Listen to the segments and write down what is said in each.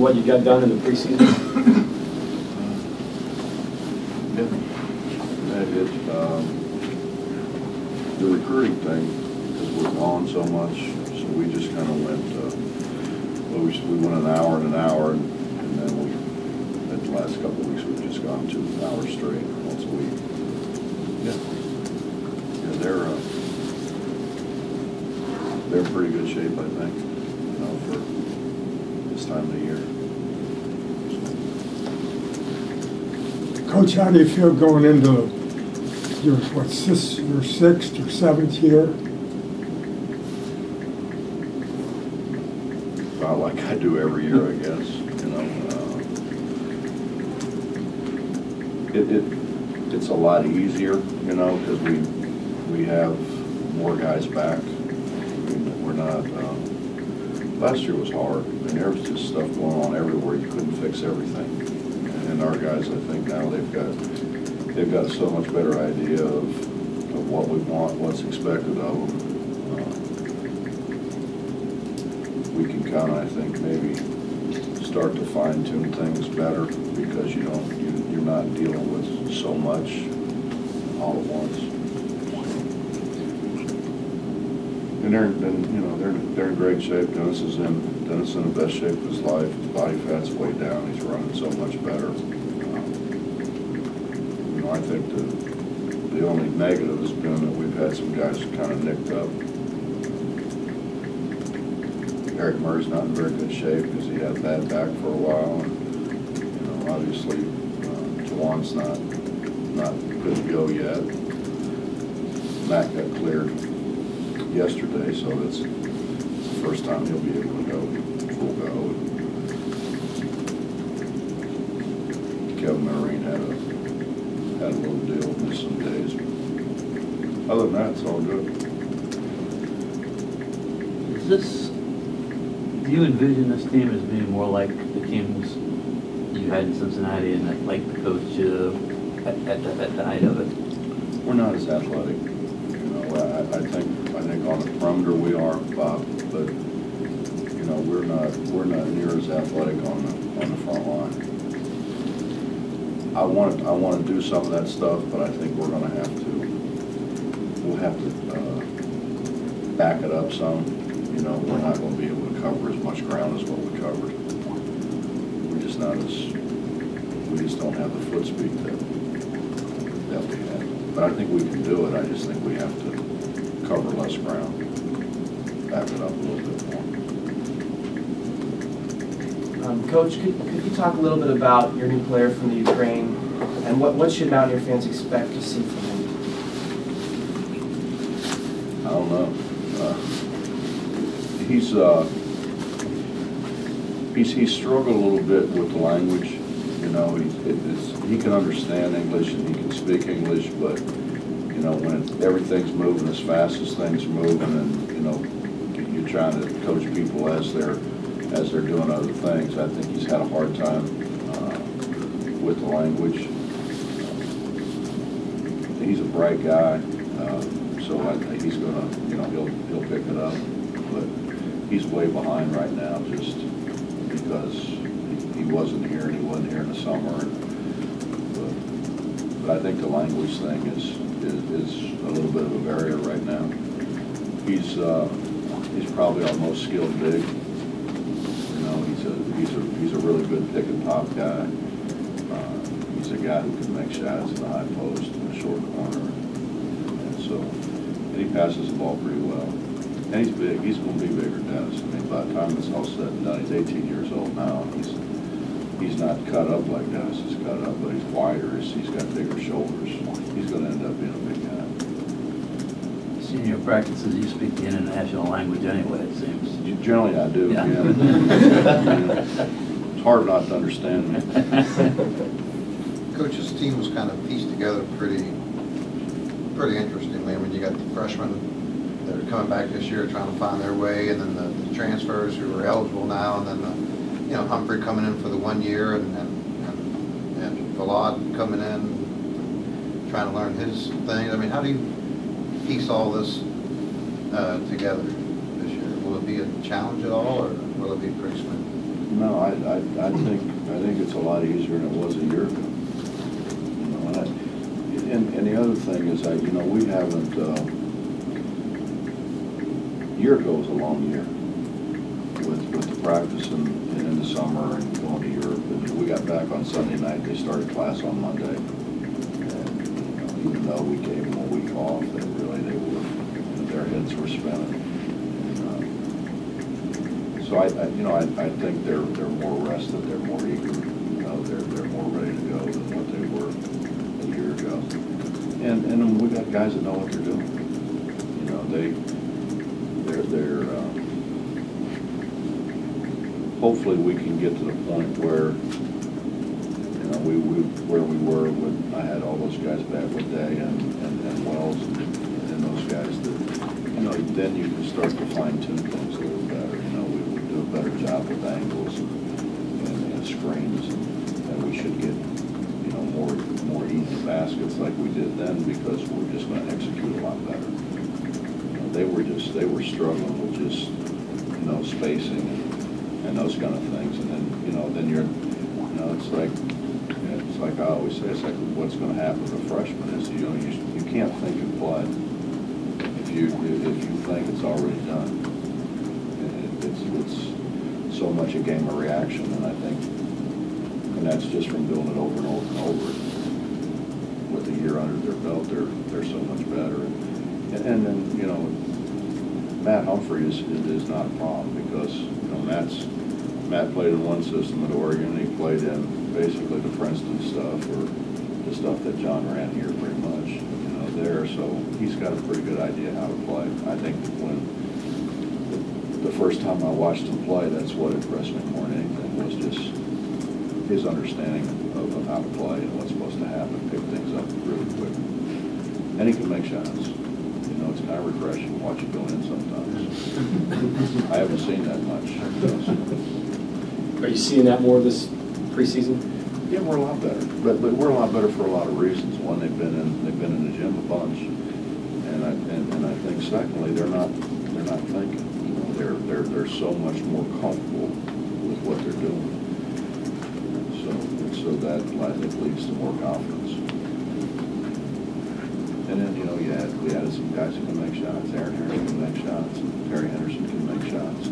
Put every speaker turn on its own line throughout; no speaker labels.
what you got done in the preseason?
The recruiting thing, because we're gone so much, so we just kind of went, we went an hour and then at the last couple of weeks, we've just gone 2 hours straight once a week. Yeah, they're in pretty good shape, I think, for this time of the year.
Coach, how do you feel going into your 6th or 7th year?
About like I do every year, I guess. It's a lot easier, because we have more guys back. We're not. Last year was hard. There was just stuff going on everywhere. You couldn't fix everything. And our guys, I think now they've got so much better idea of what we want, what's expected of them. We can kind of, I think, maybe start to fine-tune things better because you're not dealing with so much all at once. And they're in great shape. Dennis is in the best shape of his life. His body fat's way down. He's running so much better. I think the only negative has been that we've had some guys kind of nicked up. Eric Murray's not in very good shape because he had a bad back for a while, and obviously Tawan's not good to go yet. Matt got cleared yesterday, so it's the first time he'll be able to go full go. Kevin Marine had a little deal, missed some days. Other than that, it's all good.
Do you envision this team as being more like the teams you had in Cincinnati and that, like the coach at the height of it?
We're not as athletic. I think on the perimeter we are, Bob, but we're not near as athletic on the front line. I want to do some of that stuff, but I think we'll have to back it up some. We're not going to be able to cover as much ground as what we covered. We just don't have the foot speed that we had. But I think we can do it. I just think we have to cover less ground, back it up a little bit more.
Coach, could you talk a little bit about your new player from the Ukraine and what should Mountaineer fans expect to see from him?
I don't know. He's struggled a little bit with the language. He can understand English and he can speak English, but when everything's moving as fast as things are moving, and you're trying to coach people as they're doing other things, I think he's had a hard time with the language. He's a bright guy, so I think he's gonna, he'll pick it up, but he's way behind right now just because he wasn't here and he wasn't here in the summer. But I think the language thing is a little bit of a barrier right now. He's probably our most skilled big. He's a really good pick and pop guy. He's a guy who can make shots in the high post in the short corner, and he passes the ball pretty well. And he's big. He's going to be bigger than Dennis. I mean, by the time it's all said and done, he's 18 years old now. He's not cut up like Dennis is cut up, but he's wider. He's got bigger shoulders. He's going to end up being a big guy.
In your practices, you speak the international language anyway, it seems.
Generally, I do. Yeah. It's hard not to understand me.
Coach's team was kind of pieced together pretty interestingly. I mean, you got the freshmen that are coming back this year trying to find their way, and then the transfers who are eligible now, and then Humphrey coming in for the 1 year, and Valad coming in trying to learn his thing. I mean, how do you piece all this together this year? Will it be a challenge at all, or will it be pretty smooth?
No, I think it's a lot easier than it was a year ago. You know, and the other thing is that, you know, we haven't, year ago was a long year with the practice and in the summer and going to Europe. And we got back on Sunday night, they started class on Monday. And, you know, even though we gave them a week off, they were, their heads were spinning. So I think they're more rested, they're more eager, you know, they're more ready to go than what they were a year ago. And we got guys that know what they're doing. You know, they're hopefully we can get to the point where, you know, where we were when I had all those guys back with Day and Wells and those guys that, you know, then you can start to fine tune things a little better. You know, we would do a better job with angles and screens, and we should get, you know, more easy baskets like we did then, because we're just going to execute a lot better. You know, they were struggling with just, you know, spacing and those kind of things, and then, you know, it's like I always say, it's like what's going to happen to freshmen is, you know, you can't think and play if you think it's already done. It's so much a game of reaction, and I think, and that's just from doing it over and over and over. With a year under their belt, they're so much better. And then, you know, Matt Humphrey is not a problem, because, you know, Matt played in one system at Oregon, and he played in basically the Princeton stuff, or the stuff that John ran here pretty much, you know, there. So he's got a pretty good idea how to play. I think that when the first time I watched him play, that's what impressed me more than anything, was just his understanding of how to play and what's supposed to happen, pick things up really quick. And he can make shots. You know, it's kind of refreshing to watch it go in sometimes. I haven't seen that much.
Are you seeing that more this preseason?
Yeah, we're a lot better, but we're a lot better for a lot of reasons. One, they've been in the gym a bunch, and I think secondly, they're not thinking. You know, they're so much more comfortable with what they're doing. So that I think leads to more confidence. And then, you know, we added some guys who can make shots. Aaron Harrison can make shots. Terry Henderson can make shots.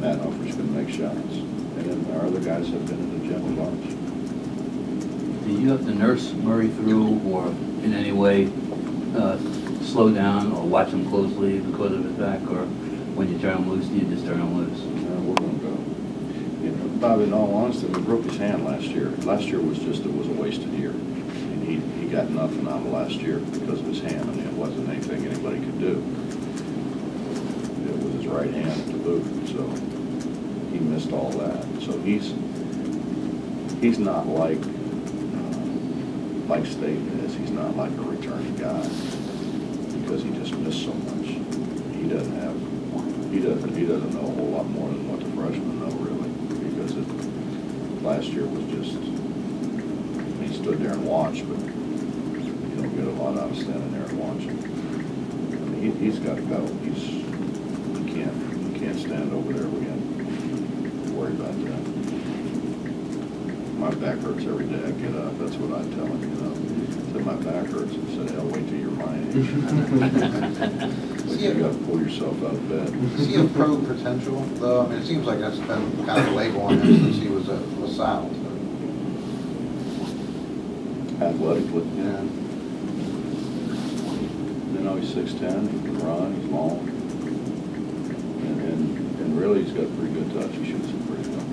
Matt Humphries can make shots. And then our other guys have been in the gym a bunch.
Do you have to nurse Murray through, or in any way slow down or watch him closely because of his back, or when you turn him loose, do you just turn him loose?
We're going to go. You know, Bob, in all honesty, we broke his hand last year. Last year was a wasted year. And he got nothing out of last year because of his hand. I mean, it wasn't anything anybody could do. It was his right hand at the boot, so he missed all that. So he's not like Staten is. He's not like a returning guy, because he just missed so much. He doesn't know a whole lot more than what the freshmen know, really, because last year was just, he stood there and watched, but you don't get a lot out of standing there and watching. I mean, he's got to go. He can't stand over there. We can't worry about that. My back hurts every day I get up. That's what I tell him, you know. Said my back hurts. I said, hell, wait till you're my age. But you got to pull yourself out of bed.
Does he have pro potential, though? I mean, it seems like that's been kind of a label on him since he was a LaSalle.
Athletically.
Yeah.
You know, he's 6'10", he can run, he's long. And really, he's got pretty good touch. He shoots it pretty well.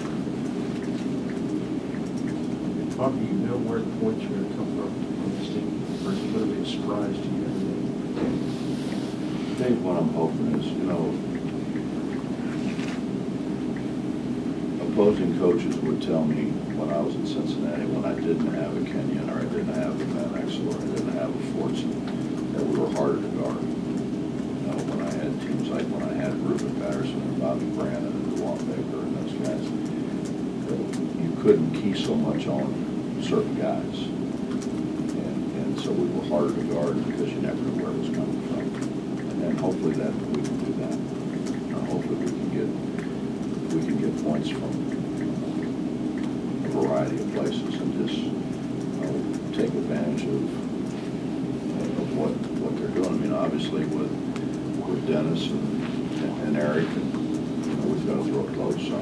Bob, do you know where the points are going to come from this team? Or is it going to be a surprise to you?
I think what I'm hoping is, you know, opposing coaches would tell me when I was in Cincinnati, when I didn't have a Kenyon, or I didn't have a Van Exel, or I didn't have a Fortson, that we were harder to guard. You know, when I had teams like when I had Ruben Patterson and Bobby Brandon and DeJuan Baker and those guys, you couldn't key so much on certain guys. And so we were harder to guard because you never knew where it was coming from. And hopefully that we can do that. Hopefully we can get points from variety of places and just take advantage of what they're doing. I mean, obviously with Dennis and Eric, and we've got to throw it close. So I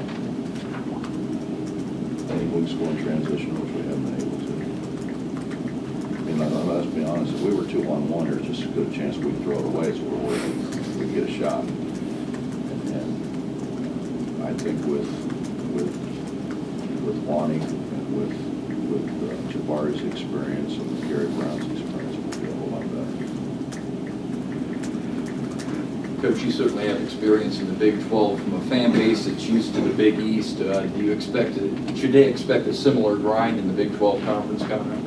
think we can score in transition, which we haven't been able to. I mean, let's be honest, if we were 2-on-1, there's just as good a chance we'd throw it away as we'd get a shot. And I think with Lonnie and with Jabari's experience and Gary Brown's experience, we'll be a whole lot better.
Coach, you certainly have experience in the Big 12 from a fan base that's used to the Big East. Do you expect should they expect a similar grind in the Big 12 conference coming up?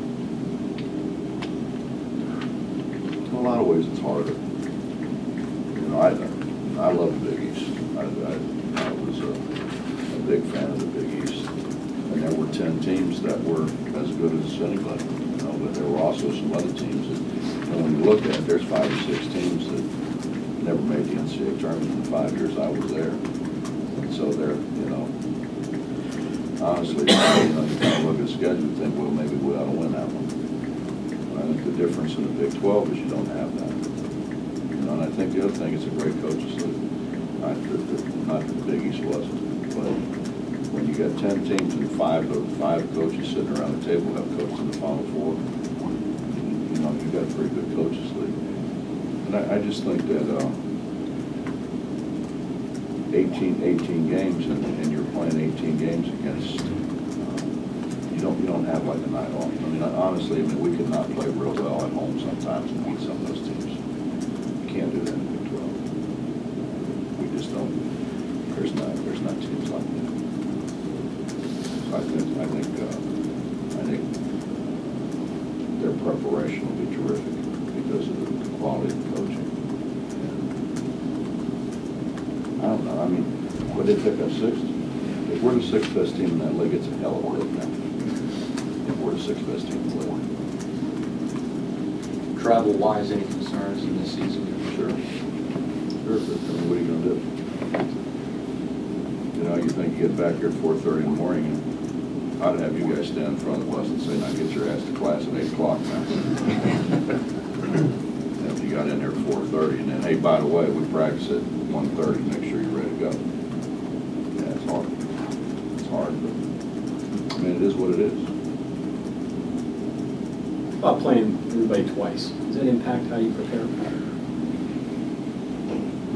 In a lot of ways, it's harder. You know, I love the Big East. I was a big fan of the Big East. And there were 10 teams that were as good as anybody, you know, but there were also some other teams that, and when you look at it, there's 5 or 6 teams that never made the NCAA tournament in the 5 years I was there. And so they're, you know, honestly, you know, you kind of look at the schedule and think, well, maybe we ought to win that one. And I think the difference in the Big 12 is you don't have that. You know, and I think the other thing, it's a great coaches league. Not that the Big East wasn't, but when you got 10 teams and 5 coaches sitting around the table have coached in the Final Four, you know, you've got a pretty good coaches league. And I just think that 18 games and you're playing 18 games against, you don't have like a night off. I mean, honestly, we could not play real well at home sometimes and beat some of those teams. You can't do that in the Big 12. We just don't. There's not teams like that. I think their preparation will be terrific because of the quality of the coaching. And I don't know. I mean, would they pick up 6th? If we're the 6th best team in that league, it's a hell of a league now. If we're the 6th best team in the league.
Travel-wise, any concerns in this season?
Sure. But, what are you going to do? You know, you think you get back here at 4:30 in the morning and I'd have you guys stand in front of the bus and say, now get your ass to class at 8 o'clock now. And if you got in there at 4:30 and then, hey, by the way, we practice at 1:30, make sure you're ready to go. Yeah, it's hard. It's hard, but I mean, it is what it is.
About playing everybody twice, does that impact how you prepare?
I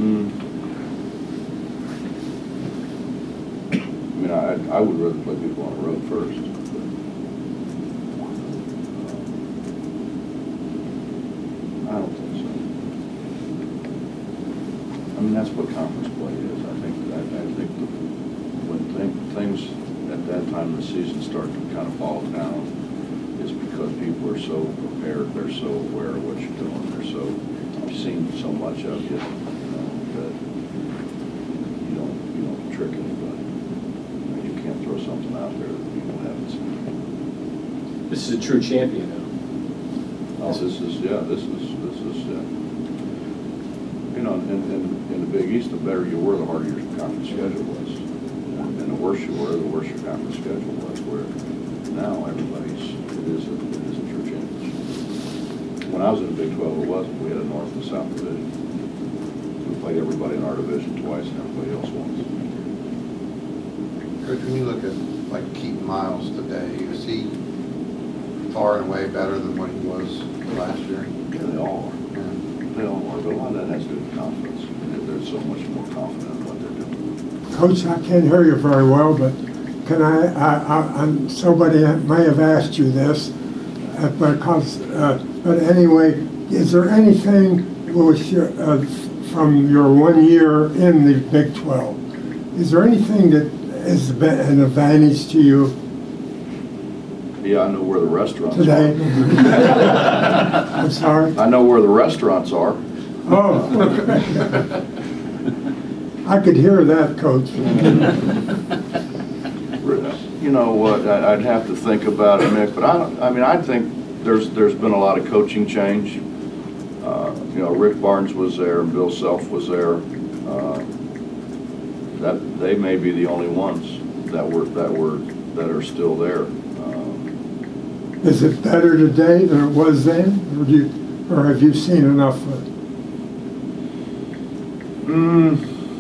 mean, I would rather play people on the road first. But, I don't think so. I mean, that's what conference play is. I think when things at that time of the season start to kind of fall down, is because people are so prepared, they're so aware of what you're doing, I've seen so much of you, that you don't trick anybody. You can't throw something out there that people haven't seen.
This is a true champion, though.
Oh, this is. You know, in the Big East, the better you were, the harder your conference schedule was. And the worse you were, the worse your conference schedule was. Where now it is a true championship. When I was in the Big 12, it wasn't. We had a North and South division. We played everybody in our division twice, and everybody else once.
Coach, when you look at like Keaton Miles today, is he far and away better than what he was last year?
Yeah, they all are. They all are, but a lot of that has to do with confidence. They're so much more confident in what they're doing.
Coach, I can't hear you very well, but can somebody may have asked you this, but anyway, is there anything from your 1 year in the Big 12, is there anything that is an advantage to you?
Yeah, I know where the restaurants
today?
are.
I'm sorry?
I know where the restaurants are.
Oh, I could hear that, Coach.
You know what? I'd have to think about it, Nick. But I think there's been a lot of coaching change. You know, Rick Barnes was there and Bill Self was there. That they may be the only ones that were that are still there.
Is it better today than it was then, or have you seen enough of it?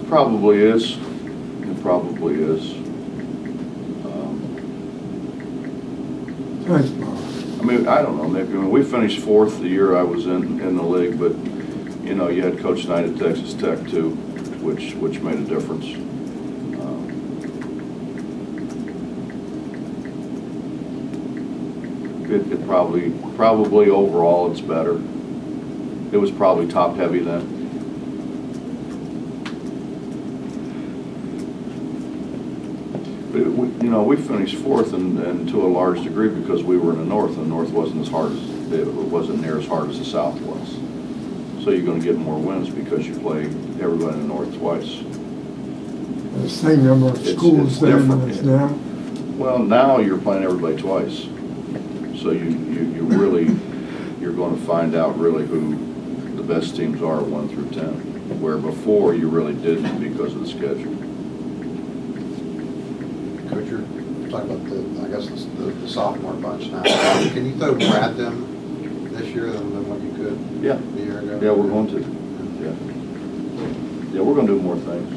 Probably is. It probably is.
Thanks, Bob.
I mean, I don't know, maybe, I mean, we finished 4th the year I was in the league, but, you know, you had Coach Knight at Texas Tech too, which made a difference. It probably overall it's better. It was probably top heavy then. But you know, we finished 4th and to a large degree because we were in the North, and the North wasn't as hard as it wasn't near as hard as the South was. So you're going to get more wins because you play everybody in the North twice.
The same number of schools
it's
then
different,
as
yeah.
now?
Well, now you're playing everybody twice. So you really, you're going to find out really who the best teams are 1 through 10, where before you really didn't because of the schedule.
Coach, you're talking about the the sophomore bunch now. Can you throw more at them this year than what you could a year ago?
Yeah, we're going to. Yeah, we're going to do more things.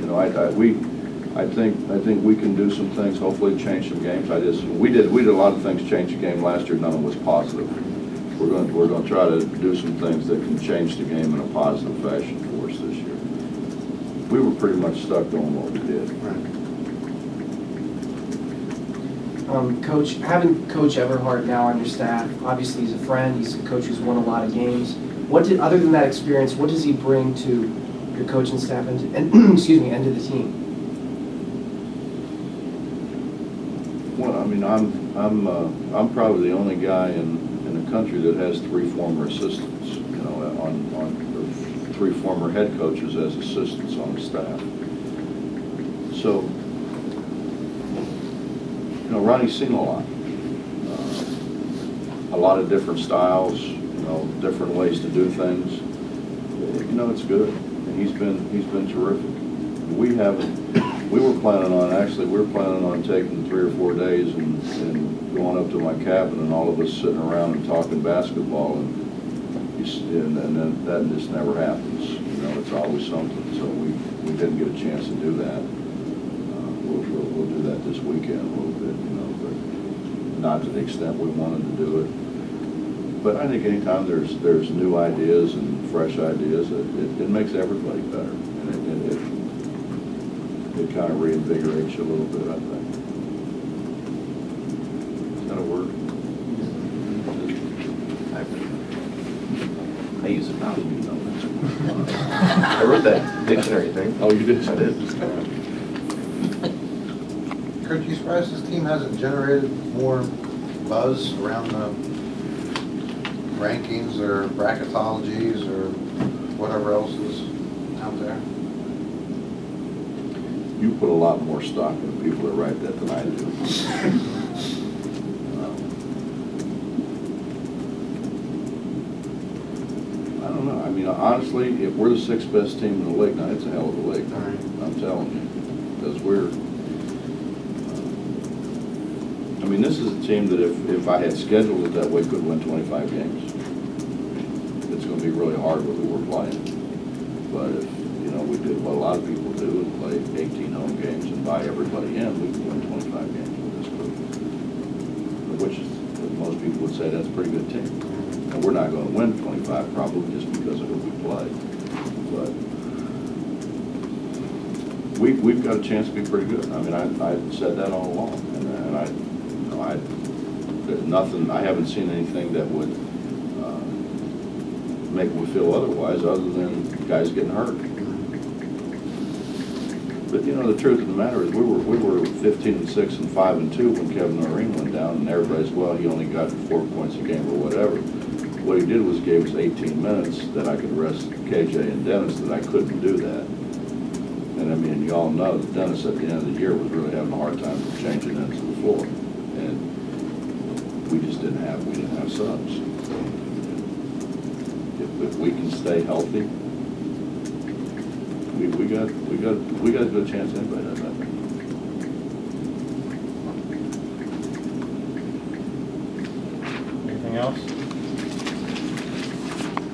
You know, I think we can do some things. Hopefully, change some games. We did a lot of things change the game last year. None of them was positive. We're going to try to do some things that can change the game in a positive fashion for us this year. We were pretty much stuck doing what we did.
Right.
Coach, having Coach Everhart now on your staff, obviously he's a friend, he's a coach who's won a lot of games. Other than that experience, what does he bring to your coaching staff and excuse me, and to the team?
Well, I mean, I'm probably the only guy in the country that has 3 former assistants, you know, on 3 former head coaches as assistants on the staff. So, you know, Ronnie's seen a lot of different styles, you know, different ways to do things. You know, it's good, and he's been terrific. We were planning on taking 3 or 4 days and going up to my cabin and all of us sitting around and talking basketball, and then that just never happens. You know, it's always something. So we didn't get a chance to do that. We'll do that this weekend a little bit, you know, but not to the extent we wanted to do it. But I think anytime there's new ideas and fresh ideas, it makes everybody better, and it kind of reinvigorates you a little bit, I think. That'll work.
I use it now. I wrote that dictionary thing.
Oh, you did?
I did.
Coach, you surprised this team hasn't generated more buzz around the rankings or bracketologies or whatever else is out there?
You put a lot more stock in the people that write that than I do. I don't know. I mean, honestly, if we're the 6th best team in the league, now it's a hell of a league.
All right.
I'm telling you, because I mean, this is a team that if I had scheduled it that way, could win 25 games. It's going to be really hard with who we're playing. But if, you know, we did what a lot of people do and play 18 home games and buy everybody in, we could win 25 games with this group. Which is, most people would say that's a pretty good team. And we're not going to win 25 probably just because of who we play. But we've got a chance to be pretty good. I mean, I said that all along, and I haven't seen anything that would make me feel otherwise, other than guys getting hurt. But you know, the truth of the matter is, we were 15-6 and 5-2 when Kevin Noreen went down, and everybody's, well, he only got 4 points a game or whatever. What he did was gave us 18 minutes that I could rest KJ and Dennis, that I couldn't do that. And I mean, you all know that Dennis at the end of the year was really having a hard time changing into the floor, and we just didn't have subs. If we can stay healthy, we got a good chance anybody does that.
Anything else?